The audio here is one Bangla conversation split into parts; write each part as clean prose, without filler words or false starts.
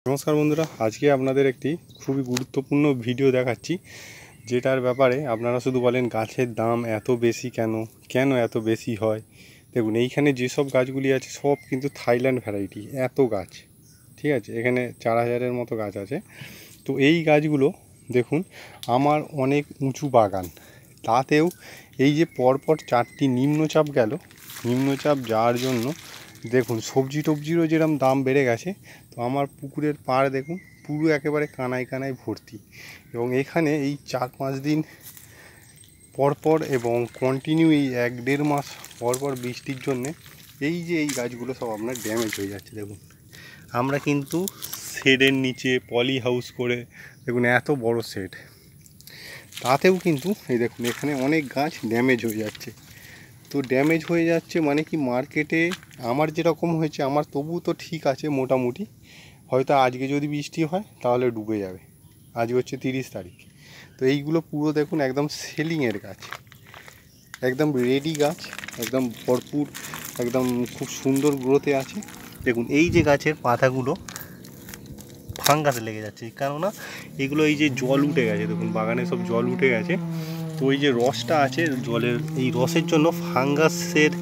নমস্কার বন্ধুরা, আজকে আপনাদের একটি খুবই গুরুত্বপূর্ণ ভিডিও দেখাচ্ছি, যেটার ব্যাপারে আপনারা শুধু বলেন গাছের দাম এত বেশি কেন, কেন এত বেশি হয়। দেখুন, এইখানে যেসব গাছগুলি আছে সব কিন্তু থাইল্যান্ড ভ্যারাইটি। এত গাছ, ঠিক আছে, এখানে 4000-এর মতো গাছ আছে। তো এই গাছগুলো দেখুন, আমার অনেক উঁচু বাগান, তাতেও এই যে পরপর 4টি নিম্নচাপ গেল, নিম্নচাপ যাওয়ার জন্য দেখুন সবজি টবজিরও যেরকম দাম বেড়ে গেছে। তো আমার পুকুরের পাড় দেখুন পুরো একেবারে কানায় কানায় ভর্তি, এবং এখানে এই 4-5 দিন পরপর এবং কন্টিনিউ এই 1-1.5 মাস পরপর বৃষ্টির জন্যে এই যে এই গাছগুলো সব আপনার ড্যামেজ হয়ে যাচ্ছে। দেখুন, আমরা কিন্তু শেডের নিচে পলি হাউস করে, দেখুন এত বড় শেড, তাতেও কিন্তু এই দেখুন এখানে অনেক গাছ ড্যামেজ হয়ে যাচ্ছে। তো ড্যামেজ হয়ে যাচ্ছে মানে কি, মার্কেটে আমার যেরকম হয়েছে আমার তবু তো ঠিক আছে মোটামুটি, হয়তো আজকে যদি বৃষ্টি হয় তাহলে ডুবে যাবে। আজ হচ্ছে 30 তারিখ। তো এইগুলো পুরো দেখুন একদম সেলিংয়ের গাছ, একদম রেডি গাছ, একদম ভরপুর, একদম খুব সুন্দর গ্রোথে আছে। দেখুন এই যে গাছের পাতাগুলো ফাঙ্গাস লেগে যাচ্ছে, কেননা এগুলো এই যে জল উঠে গেছে, দেখুন বাগানে সব জল উঠে গেছে। তো এই যে রসটা আছে জলের, এই রসের জন্য ফাঙ্গাসের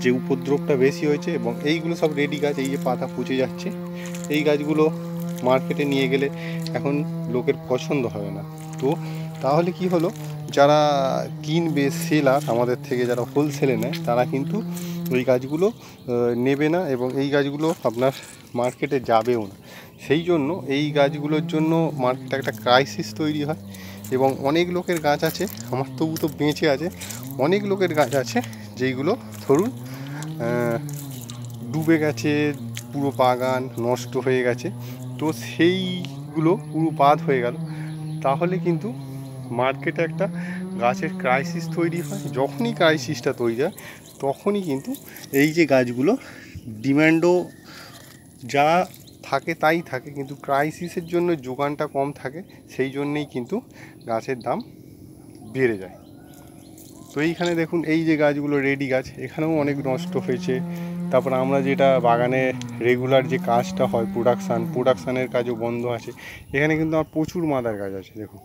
যে উপদ্রবটা বেশি হয়েছে, এবং এইগুলো সব রেডি গাছ, এই যে পাতা পচে যাচ্ছে। এই গাছগুলো মার্কেটে নিয়ে গেলে এখন লোকের পছন্দ হবে না। তো তাহলে কি হলো, যারা কিনবে সেলার আমাদের থেকে, যারা হোলসেলে নেয়, তারা কিন্তু ওই গাছগুলো নেবে না, এবং এই গাছগুলো আপনার মার্কেটে যাবেও না। সেই জন্য এই গাছগুলোর জন্য মার্কেটে একটা ক্রাইসিস তৈরি হয়, এবং অনেক লোকের গাছ আছে, আমার তবু তো বেঁচে আছে, অনেক লোকের গাছ আছে যেইগুলো ধরুন ডুবে গেছে, পুরো বাগান নষ্ট হয়ে গেছে। তো সেইগুলো পুরো বাদ হয়ে গেল, তাহলে কিন্তু মার্কেটে একটা গাছের ক্রাইসিস তৈরি হয়। যখনই ক্রাইসিসটা তৈরি হয় তখনই কিন্তু এই যে গাছগুলো ডিম্যান্ডও যা থাকে তাই থাকে, কিন্তু ক্রাইসিসের জন্য যোগানটা কম থাকে, সেই জন্যেই কিন্তু গাছের দাম বেড়ে যায়। তো এইখানে দেখুন এই যে গাছগুলো রেডি গাছ, এখানেও অনেক নষ্ট হয়েছে। তারপর আমরা যেটা বাগানে রেগুলার যে কাজটা হয় প্রোডাকশানের কাজও বন্ধ আছে। এখানে কিন্তু আমার প্রচুর মাদার গাছ আছে, দেখুন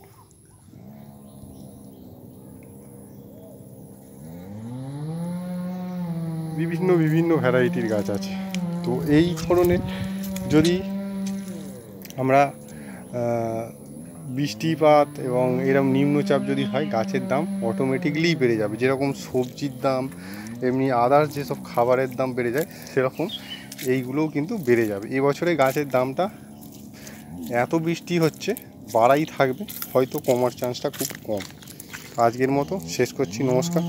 বিভিন্ন বিভিন্ন ভ্যারাইটির গাছ আছে। তো এই ধরনের যদি আমরা বৃষ্টিপাত এবং এরকম নিম্নচাপ যদি হয়, গাছের দাম অটোমেটিকলি বেড়ে যাবে। যেরকম সবজির দাম, এমনি আদার্স যেসব খাবারের দাম বেড়ে যায়, সেরকম এইগুলোও কিন্তু বেড়ে যাবে। এবছরে গাছের দামটা এত বৃষ্টি হচ্ছে বাড়াই থাকবে, হয়তো কমার চান্সটা খুব কম। আজকের মতো শেষ করছি, নমস্কার।